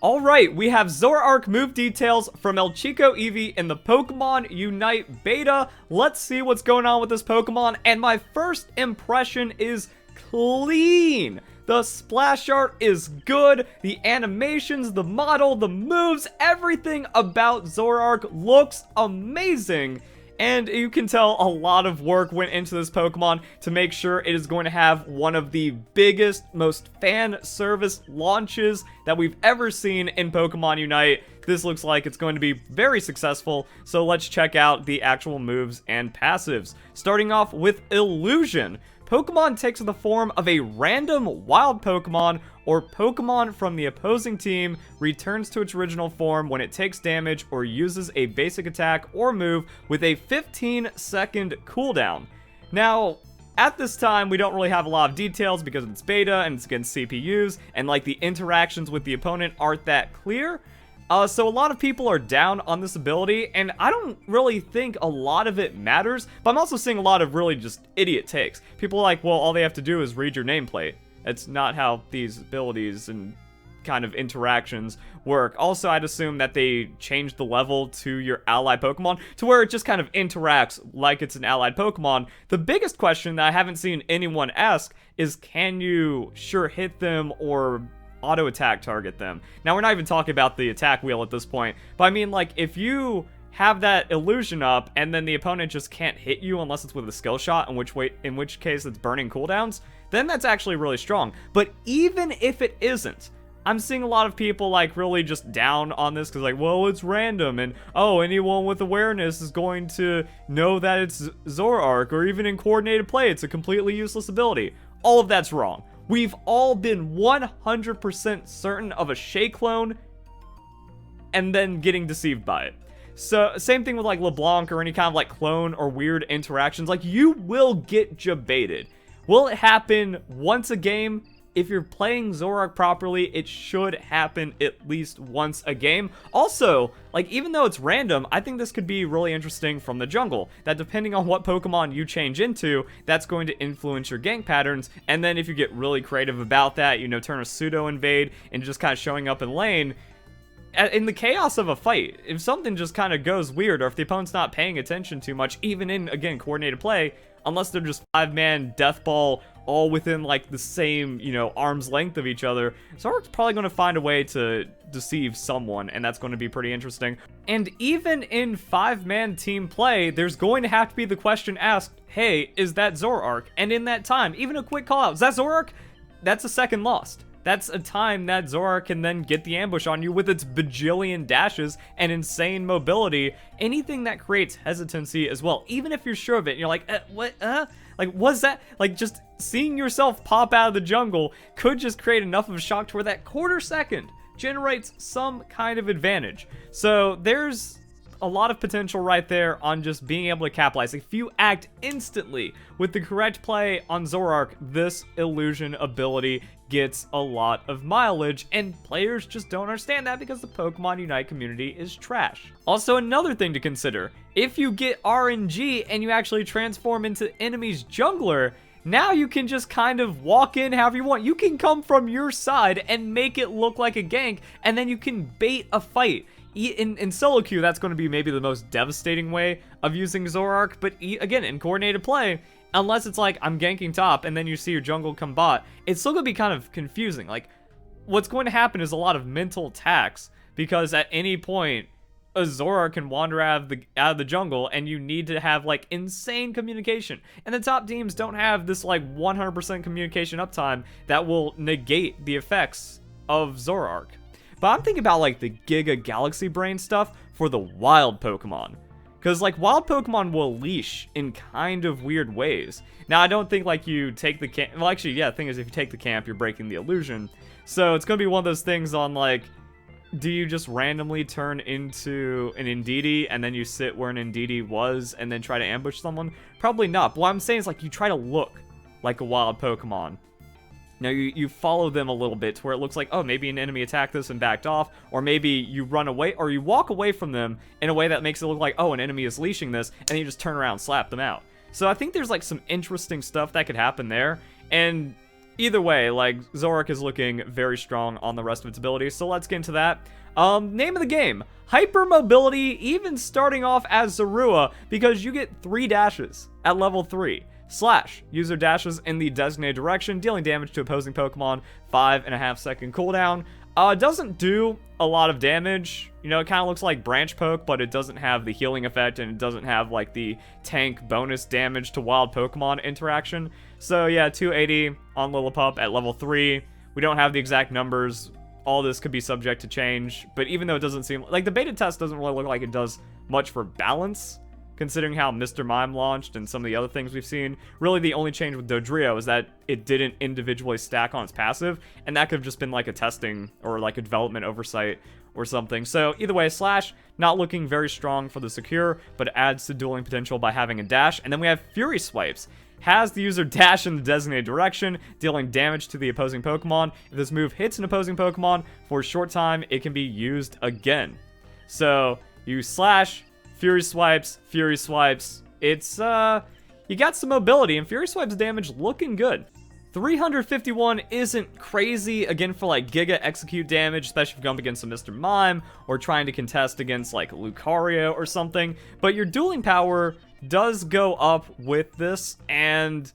Alright, we have Zoroark move details from El Chico Eevee in the Pokemon Unite beta. Let's see what's going on with this Pokemon, and my first impression is clean. The splash art is good, the animations, the model, the moves, everything about Zoroark looks amazing. And you can tell a lot of work went into this Pokemon to make sure it is going to have one of the biggest, most fan service launches that we've ever seen in Pokemon Unite. This looks like it's going to be very successful, so let's check out the actual moves and passives. Starting off with Illusion. Pokemon takes the form of a random wild Pokemon or Pokemon from the opposing team, returns to its original form when it takes damage or uses a basic attack or move with a 15-second cooldown. Now, at this time, we don't really have a lot of details because it's beta and it's against CPUs, and like the interactions with the opponent aren't that clear. So a lot of people are down on this ability, and I don't really think a lot of it matters, but I'm also seeing a lot of really just idiot takes. People are like, well, all they have to do is read your nameplate. It's not how these abilities and kind of interactions work. Also, I'd assume that they changed the level to your allied Pokemon to where it just kind of interacts like it's an allied Pokemon. The biggest question that I haven't seen anyone ask is, can you sure hit them or auto attack target them? Now, we're not even talking about the attack wheel at this point, but I mean, like, if you have that illusion up and then the opponent just can't hit you unless it's with a skill shot, in which case it's burning cooldowns, then that's actually really strong. But even if it isn't, I'm seeing a lot of people like really just down on this because like, well, it's random, and oh, anyone with awareness is going to know that it's Zoroark, or even in coordinated play, it's a completely useless ability. All of that's wrong. We've all been 100% certain of a Shea clone and then getting deceived by it. So, same thing with like LeBlanc or any kind of like clone or weird interactions. Like, you will get jebaited. Will it happen once a game? If you're playing Zoroark properly, it should happen at least once a game. Also, like, even though it's random, I think this could be really interesting from the jungle. That depending on what Pokemon you change into, that's going to influence your gank patterns. And then if you get really creative about that, you know, turn a pseudo invade and just kind of showing up in lane, in the chaos of a fight, if something just kind of goes weird, or if the opponent's not paying attention too much, even in, again, coordinated play, unless they're just 5-man death ball all within like the same, you know, arm's length of each other, Zoroark's probably going to find a way to deceive someone, and that's going to be pretty interesting. And even in 5-man team play, there's going to have to be the question asked, hey, is that Zoroark? And in that time, even a quick call out, is that Zoroark? That's a second lost. That's a time that Zorark can then get the ambush on you with its bajillion dashes and insane mobility. Anything that creates hesitancy as well, even if you're sure of it, and you're like, what, like, was that, like, just seeing yourself pop out of the jungle could just create enough of a shock to where that quarter second generates some kind of advantage. So there's a lot of potential right there on just being able to capitalize. If you act instantly with the correct play on Zoroark, this illusion ability gets a lot of mileage, and players just don't understand that because the Pokemon Unite community is trash. Also, another thing to consider, if you get RNG and you actually transform into enemy's jungler, now you can just kind of walk in however you want. You can come from your side and make it look like a gank, and then you can bait a fight. In solo queue, that's going to be maybe the most devastating way of using Zoroark, but again, in coordinated play, unless it's like, I'm ganking top, and then you see your jungle come bot, it's still going to be kind of confusing. Like, what's going to happen is a lot of mental attacks, because at any point, a Zoroark can wander out of the jungle, and you need to have, like, insane communication. And the top teams don't have this, like, 100% communication uptime that will negate the effects of Zoroark. But I'm thinking about, like, the Giga Galaxy Brain stuff for the wild Pokemon. Because, like, wild Pokemon will leash in kind of weird ways. Now, I don't think, like, you take the camp... Well, actually, yeah, the thing is, if you take the camp, you're breaking the illusion. So, it's going to be one of those things on, like, do you just randomly turn into an Indeedee, and then you sit where an Indeedee was, and then try to ambush someone? Probably not. But what I'm saying is, like, you try to look like a wild Pokemon. Now, you follow them a little bit to where it looks like, oh, maybe an enemy attacked this and backed off, or maybe you run away, or you walk away from them in a way that makes it look like, oh, an enemy is leashing this, and then you just turn around and slap them out. So I think there's, like, some interesting stuff that could happen there, and either way, like, Zoroark is looking very strong on the rest of its abilities, so let's get into that. Name of the game, Hypermobility, even starting off as Zorua, because you get 3 dashes at level 3. Slash, user dashes in the designated direction, dealing damage to opposing Pokemon, 5.5 second cooldown. It doesn't do a lot of damage. You know, it kind of looks like Branch Poke, but it doesn't have the healing effect, and it doesn't have, like, the tank bonus damage to wild Pokemon interaction. So, yeah, 280 on Lillipup at level 3. We don't have the exact numbers. All this could be subject to change, but even though it doesn't seem... like, the beta test doesn't really look like it does much for balance, considering how Mr. Mime launched and some of the other things we've seen. Really, the only change with Dodrio is that it didn't individually stack on its passive, and that could have just been like a testing or like a development oversight or something. So either way, Slash, not looking very strong for the secure, but adds to dueling potential by having a dash. And then we have Fury Swipes. Has the user dash in the designated direction, dealing damage to the opposing Pokemon. If this move hits an opposing Pokemon for a short time, it can be used again. So you Slash, Fury Swipes, it's, you got some mobility, and Fury Swipes damage looking good. 351 isn't crazy, again, for, like, Giga Execute damage, especially if you're going up against a Mr. Mime, or trying to contest against, like, Lucario or something, but your dueling power does go up with this, and...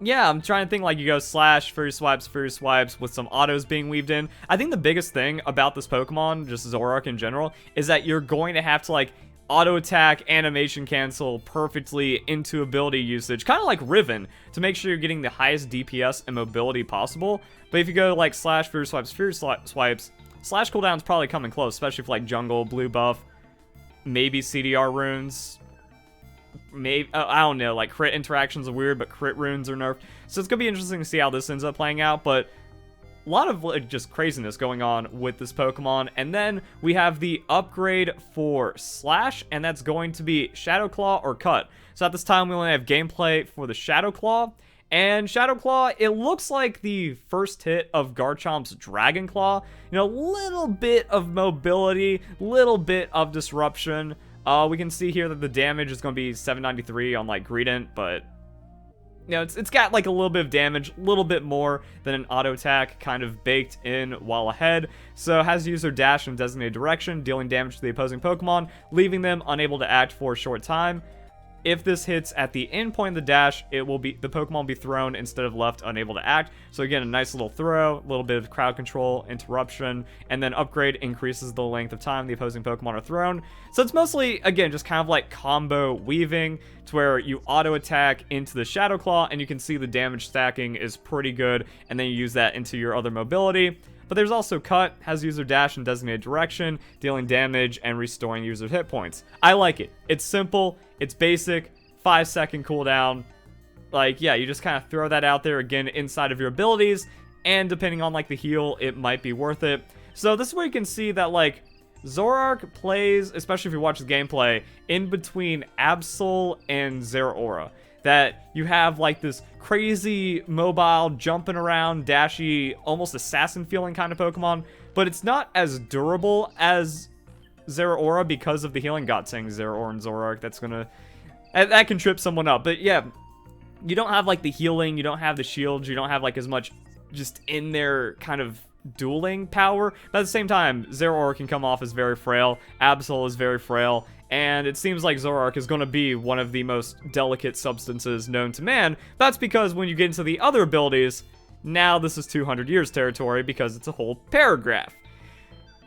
yeah, I'm trying to think, like, you go Slash, Fury Swipes, with some autos being weaved in. I think the biggest thing about this Pokemon, just Zoroark in general, is that you're going to have to, like, auto attack, animation cancel perfectly into ability usage, kind of like Riven, to make sure you're getting the highest DPS and mobility possible. But if you go like Slash, Fury Swipes, Slash cooldown's probably coming close, especially for like Jungle, Blue Buff, maybe CDR runes. Maybe, I don't know, like crit interactions are weird, but crit runes are nerfed. So it's gonna be interesting to see how this ends up playing out, but a lot of like, just craziness going on with this Pokemon. And then we have the upgrade for Slash, and that's going to be Shadow Claw or Cut. So at this time, we only have gameplay for the Shadow Claw. And Shadow Claw, it looks like the first hit of Garchomp's Dragon Claw. You know, little bit of mobility, little bit of disruption. We can see here that the damage is going to be 793 on like Greedent, but... you know, it's got like a little bit of damage, a little bit more than an auto attack kind of baked in while ahead. So has user dash in designated direction, dealing damage to the opposing Pokemon, leaving them unable to act for a short time. If this hits at the end point of the dash, the Pokemon will be thrown instead of left unable to act. So again, a nice little throw, a little bit of crowd control, interruption, and then upgrade increases the length of time the opposing Pokemon are thrown. So it's mostly, again, just kind of like combo weaving, to where you auto attack into the Shadow Claw, and you can see the damage stacking is pretty good, and then you use that into your other mobility. But there's also Cut, has user dash in designated direction, dealing damage and restoring user's hit points. I like it. It's simple, it's basic, 5-second cooldown. Like, yeah, you just kind of throw that out there again inside of your abilities, and depending on like the heal, it might be worth it. So this is where you can see that like Zoroark plays, especially if you watch the gameplay, in between Absol and Zeraora. That you have like this crazy mobile, jumping around, dashy, almost assassin feeling kind of Pokemon, but it's not as durable as Zeraora because of the healing. God, saying Zeraora and Zoroark, that can trip someone up. But yeah, you don't have like the healing, you don't have the shields, you don't have like as much just in there kind of dueling power, but at the same time, Zeraora can come off as very frail, Absol is very frail, and it seems like Zoroark is going to be one of the most delicate substances known to man. That's because when you get into the other abilities, now this is 200 years territory because it's a whole paragraph.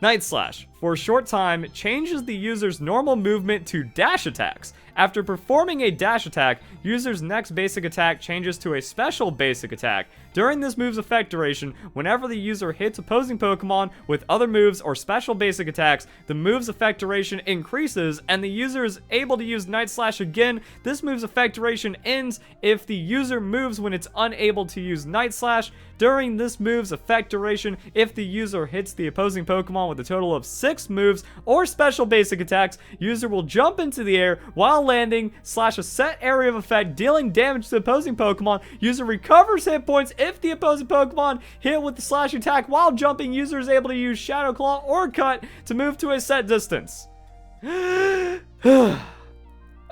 Night Slash, for a short time, changes the user's normal movement to dash attacks. After performing a dash attack, user's next basic attack changes to a special basic attack. During this move's effect duration, whenever the user hits opposing Pokemon with other moves or special basic attacks, the move's effect duration increases and the user is able to use Night Slash again. This move's effect duration ends if the user moves when it's unable to use Night Slash. During this move's effect duration, if the user hits the opposing Pokemon with a total of 6 moves or special basic attacks, user will jump into the air while landing, slash a set area of effect, dealing damage to the opposing Pokemon. User recovers hit points if the opposing Pokemon hit with the slash attack while jumping. User is able to use Shadow Claw or Cut to move to a set distance.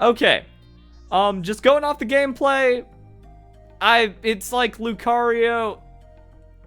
Okay. Just going off the gameplay, It's like Lucario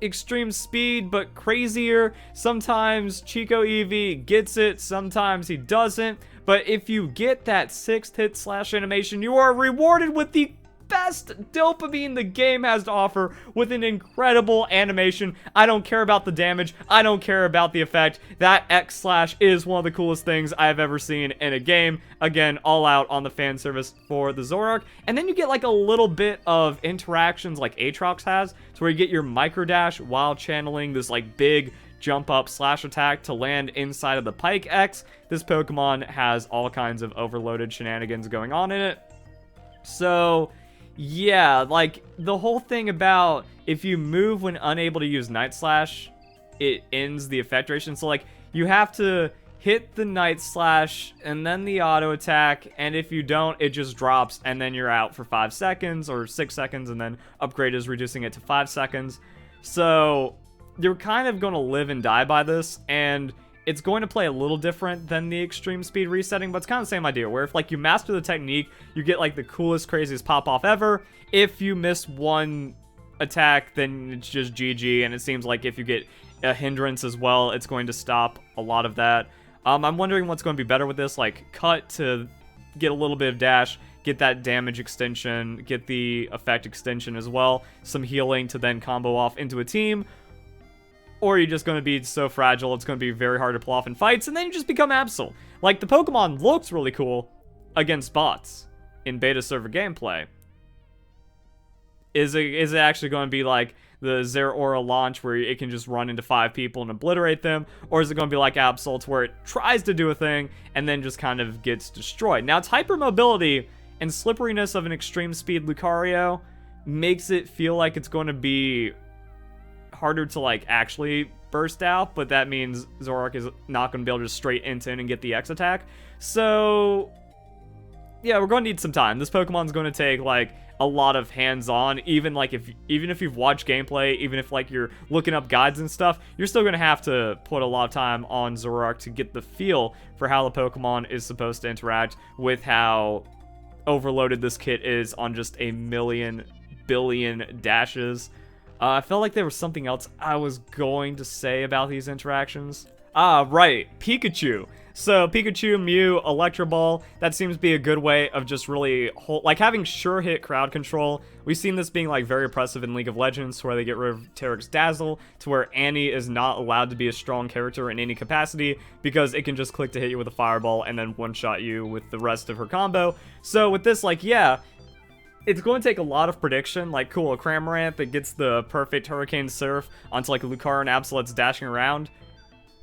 extreme speed, but crazier. Sometimes Chico Eevee gets it, sometimes he doesn't. But if you get that 6th hit slash animation, you are rewarded with the best dopamine the game has to offer, with an incredible animation. I don't care about the damage. I don't care about the effect. That X slash is one of the coolest things I've ever seen in a game. Again, all out on the fan service for the Zorark. And then you get like a little bit of interactions like Aatrox has, to where you get your micro dash while channeling this like big jump up slash attack to land inside of the Pike X. This Pokemon has all kinds of overloaded shenanigans going on in it. So yeah, like, the whole thing about if you move when unable to use Night Slash, it ends the effect duration. So, like, you have to hit the Night Slash and then the auto attack, and if you don't, it just drops, and then you're out for 5 seconds or 6 seconds, and then upgrade is reducing it to 5 seconds. So, you're kind of going to live and die by this, and it's going to play a little different than the extreme speed resetting, but it's kind of the same idea, where if like you master the technique, you get like the coolest, craziest pop-off ever. If you miss one attack, then it's just GG, and it seems like if you get a hindrance as well, it's going to stop a lot of that. I'm wondering what's going to be better with this, like cut to get a little bit of dash, get that damage extension, get the effect extension as well, some healing to then combo off into a team. Or you're just going to be so fragile, it's going to be very hard to pull off in fights, and then you just become Absol. Like, the Pokemon looks really cool against bots in beta server gameplay. Is it actually going to be like the Zeraora launch, where it can just run into 5 people and obliterate them? Or is it going to be like Absol, to where it tries to do a thing, and then just kind of gets destroyed? Now, its hypermobility and slipperiness of an extreme speed Lucario makes it feel like it's going to be harder to like actually burst out, but that means Zorark is not going to be able to just straight into and get the X attack. So yeah, we're going to need some time. This Pokemon's going to take like a lot of hands-on, even if you've watched gameplay, even if like you're looking up guides and stuff, you're still going to have to put a lot of time on Zorark to get the feel for how the Pokemon is supposed to interact with how overloaded this kit is on just a million billion dashes. I felt like there was something else I was going to say about these interactions. Right, Pikachu. So Pikachu, Mew, Electro Ball, that seems to be a good way of just really, like having sure hit crowd control. We've seen this being like very oppressive in League of Legends, where they get rid of Terrek's Dazzle, to where Annie is not allowed to be a strong character in any capacity, because it can just click to hit you with a fireball and then one-shot you with the rest of her combo. So with this, like, yeah, it's going to take a lot of prediction, like, cool, a Cramorant that gets the perfect Hurricane Surf onto, like, a Lucario and Absol that's dashing around.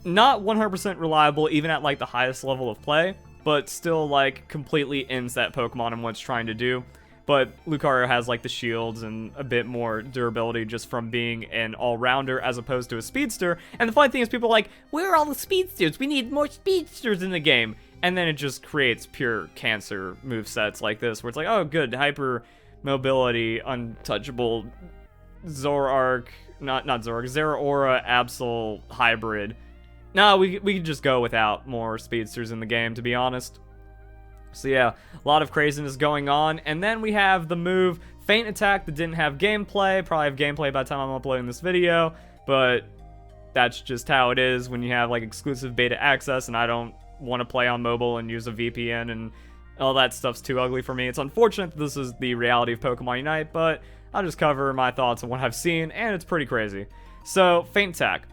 Not 100% reliable, even at, like, the highest level of play, but still, like, completely ends that Pokemon and what it's trying to do. But Lucario has, like, the shields and a bit more durability just from being an all-rounder as opposed to a speedster. And the funny thing is, people are like, where are all the speedsters? We need more speedsters in the game. And then it just creates pure cancer movesets like this, where it's like, oh, good, hyper mobility, untouchable Zorark, not Zorark, Zeraora, Absol hybrid. No, we could just go without more speedsters in the game, to be honest. So yeah, a lot of craziness going on. And then we have the move Feint Attack that didn't have gameplay. Probably have gameplay by the time I'm uploading this video, but that's just how it is when you have like exclusive beta access, and I don't want to play on mobile and use a VPN, and all that stuff's too ugly for me. It's unfortunate that this is the reality of Pokemon Unite, but I'll just cover my thoughts on what I've seen, and it's pretty crazy. So, Feint Attack.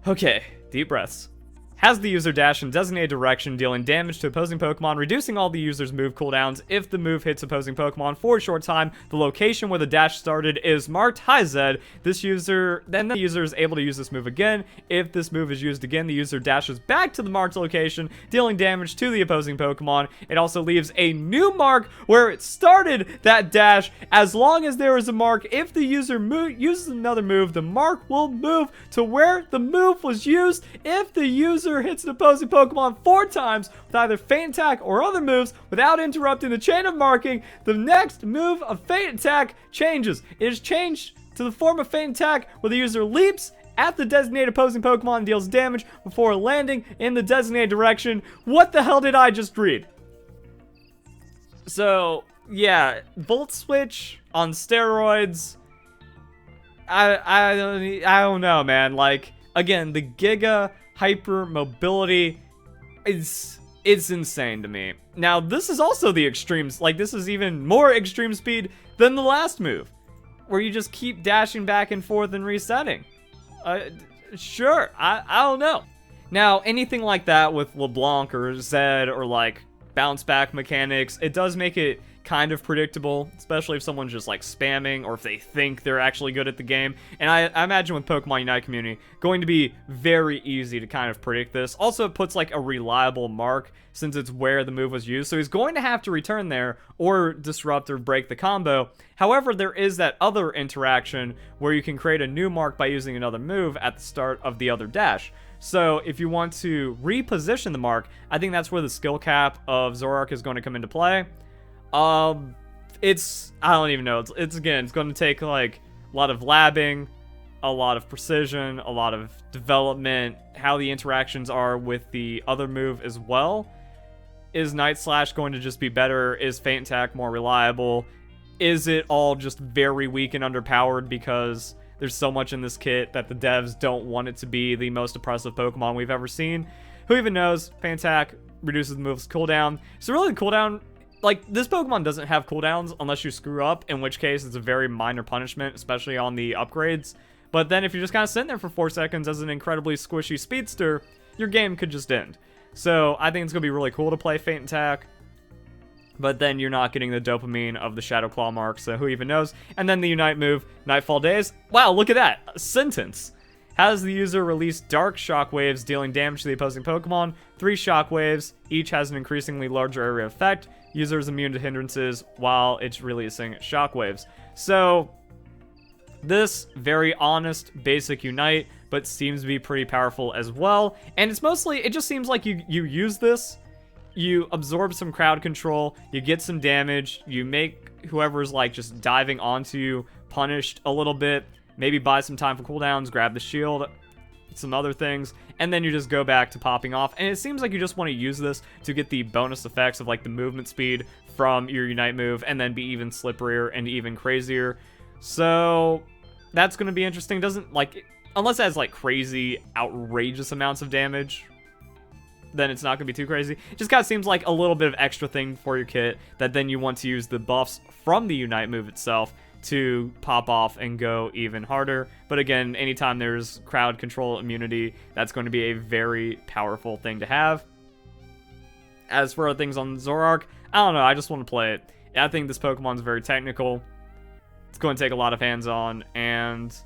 Okay, deep breaths. Has the user dash in designated direction, dealing damage to opposing Pokemon, reducing all the user's move cooldowns. If the move hits opposing Pokemon for a short time, the location where the dash started is marked high Z. Then the user is able to use this move again. If this move is used again, the user dashes back to the marked location, dealing damage to the opposing Pokemon. It also leaves a new mark where it started that dash. As long as there is a mark, if the user uses another move, the mark will move to where the move was used. If the user hits an opposing Pokemon 4 times with either Feint Attack or other moves without interrupting the chain of marking, the next move of Feint Attack changes. It is changed to the form of Feint Attack, where the user leaps at the designated opposing Pokemon and deals damage before landing in the designated direction. What the hell did I just read? So, yeah, Volt Switch on steroids. I don't know, man. Like, again, the Giga Hyper Mobility is it's insane to me. Now, this is also the extremes. Like, this is even more extreme speed than the last move, where you just keep dashing back and forth and resetting. Sure, I don't know. Now, anything like that with LeBlanc or Zed or like bounce back mechanics, it does make it kind of predictable, especially if someone's just like spamming or if they think they're actually good at the game. And I imagine with Pokemon Unite community, going to be very easy to kind of predict this. Also, it puts like a reliable mark since it's where the move was used. So he's going to have to return there or disrupt or break the combo. However, there is that other interaction where you can create a new mark by using another move at the start of the other dash. So if you want to reposition the mark, I think that's where the skill cap of Zorark is going to come into play. I don't even know. It's again, it's going to take like a lot of labbing, a lot of precision, a lot of development, how the interactions are with the other move as well. Is Night Slash going to just be better? Is Feint Attack more reliable? Is it all just very weak and underpowered because there's so much in this kit that the devs don't want it to be the most oppressive Pokemon we've ever seen? Who even knows? Feint Attack reduces the move's cooldown. So really the cooldown, like, this Pokemon doesn't have cooldowns unless you screw up, in which case it's a very minor punishment, especially on the upgrades. But then if you're just kind of sitting there for 4 seconds as an incredibly squishy speedster, your game could just end. So I think it's going to be really cool to play Feint Attack, but then you're not getting the dopamine of the Shadow Claw mark, so who even knows? And then the Unite move, Nightfall Days. Wow, look at that. A sentence. Has the user release dark shockwaves dealing damage to the opposing Pokemon. 3 shockwaves, each has an increasingly larger area of effect. User is immune to hindrances while it's releasing shockwaves. So, this very honest, basic Unite, but seems to be pretty powerful as well. And it's mostly, it just seems like you use this, you absorb some crowd control, you get some damage, you make whoever's like just diving onto you punished a little bit, maybe buy some time for cooldowns, grab the shield, some other things, and then you just go back to popping off. And it seems like you just want to use this to get the bonus effects of like the movement speed from your Unite move and then be even slipperier and even crazier. So that's going to be interesting. Doesn't like, unless it has like crazy, outrageous amounts of damage, then it's not going to be too crazy. It just kind of seems like a little bit of extra thing for your kit that then you want to use the buffs from the Unite move itself to pop off and go even harder. But again, anytime there's crowd control immunity, that's going to be a very powerful thing to have. As for other things on Zoroark, I don't know, I just want to play it. I think this Pokemon's very technical. It's going to take a lot of hands-on, and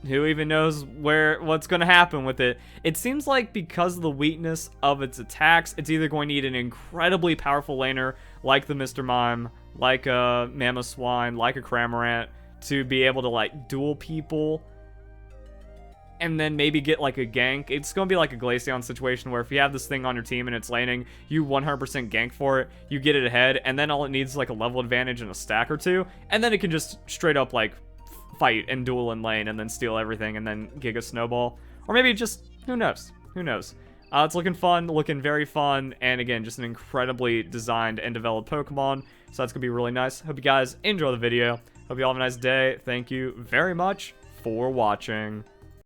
who even knows what's going to happen with it. It seems like because of the weakness of its attacks, it's either going to need an incredibly powerful laner like the Mr. Mime, like a Mamoswine, like a Cramorant, to be able to like duel people and then maybe get like a gank. It's going to be like a Glaceon situation where if you have this thing on your team and it's laning, you 100% gank for it, you get it ahead, and then all it needs is like a level advantage and a stack or two, and then it can just straight up like fight and duel in lane and then steal everything and then Giga Snowball. Or maybe just, who knows? Who knows? It's looking fun, looking very fun, and again, just an incredibly designed and developed Pokemon, so that's going to be really nice. Hope you guys enjoy the video. Hope you all have a nice day. Thank you very much for watching.